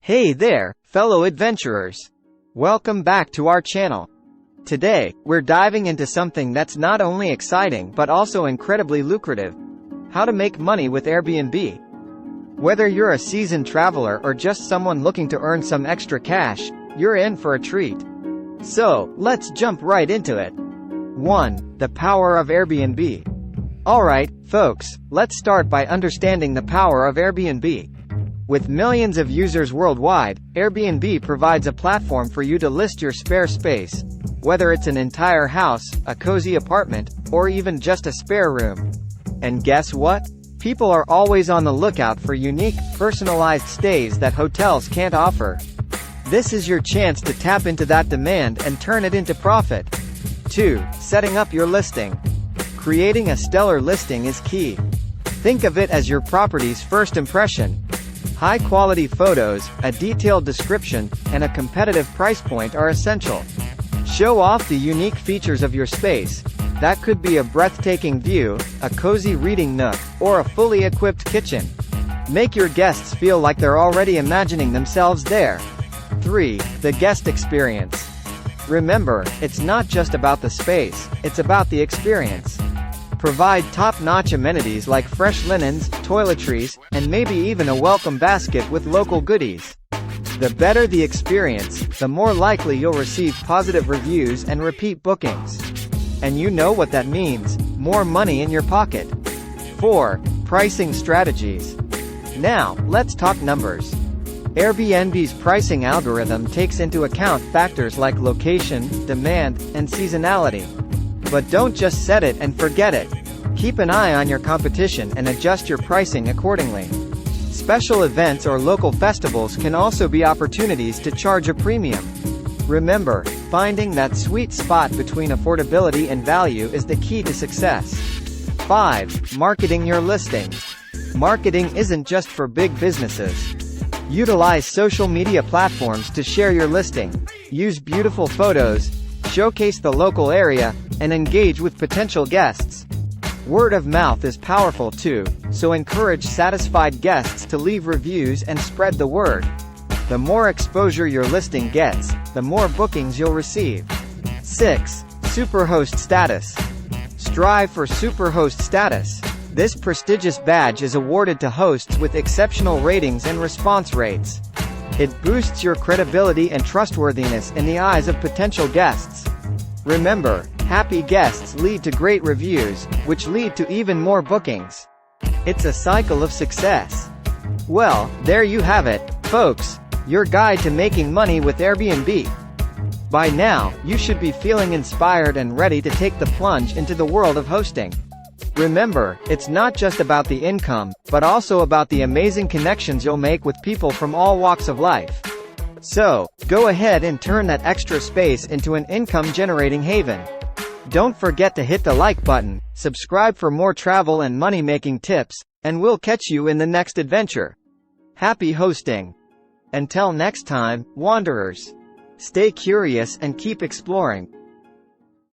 Hey there, fellow adventurers. Welcome back to our channel. Today, we're diving into something that's not only exciting but also incredibly lucrative. How to make money with Airbnb. Whether you're a seasoned traveler or just someone looking to earn some extra cash, you're in for a treat. So, let's jump right into it. 1. The power of Airbnb. Alright, folks, let's start by understanding the power of Airbnb. With millions of users worldwide, Airbnb provides a platform for you to list your spare space, whether it's an entire house, a cozy apartment, or even just a spare room. And guess what? People are always on the lookout for unique, personalized stays that hotels can't offer. This is your chance to tap into that demand and turn it into profit. 2. Setting up your listing. Creating a stellar listing is key. Think of it as your property's first impression. High-quality photos, a detailed description, and a competitive price point are essential. Show off the unique features of your space. That could be a breathtaking view, a cozy reading nook, or a fully equipped kitchen. Make your guests feel like they're already imagining themselves there. 3. The guest experience. Remember, it's not just about the space, it's about the experience. Provide top-notch amenities like fresh linens, toiletries, and maybe even a welcome basket with local goodies. The better the experience, the more likely you'll receive positive reviews and repeat bookings. And you know what that means, more money in your pocket. 4. Pricing strategies. Now, let's talk numbers. Airbnb's pricing algorithm takes into account factors like location, demand, and seasonality. But don't just set it and forget it. Keep an eye on your competition and adjust your pricing accordingly. Special events or local festivals can also be opportunities to charge a premium. Remember, finding that sweet spot between affordability and value is the key to success. 5. Marketing your listing. Marketing isn't just for big businesses. Utilize social media platforms to share your listing. Use beautiful photos, showcase the local area, and engage with potential guests. Word of mouth is powerful too, so encourage satisfied guests to leave reviews and spread the word. The more exposure your listing gets, the more bookings you'll receive. 6. Superhost Status. Strive for Superhost Status. This prestigious badge is awarded to hosts with exceptional ratings and response rates. It boosts your credibility and trustworthiness in the eyes of potential guests. Remember, happy guests lead to great reviews, which lead to even more bookings. It's a cycle of success. Well, there you have it, folks, your guide to making money with Airbnb. By now, you should be feeling inspired and ready to take the plunge into the world of hosting. Remember, it's not just about the income, but also about the amazing connections you'll make with people from all walks of life. So, go ahead and turn that extra space into an income-generating haven. Don't forget to hit the like button, subscribe for more travel and money-making tips, and we'll catch you in the next adventure. Happy hosting! Until next time, wanderers. Stay curious and keep exploring.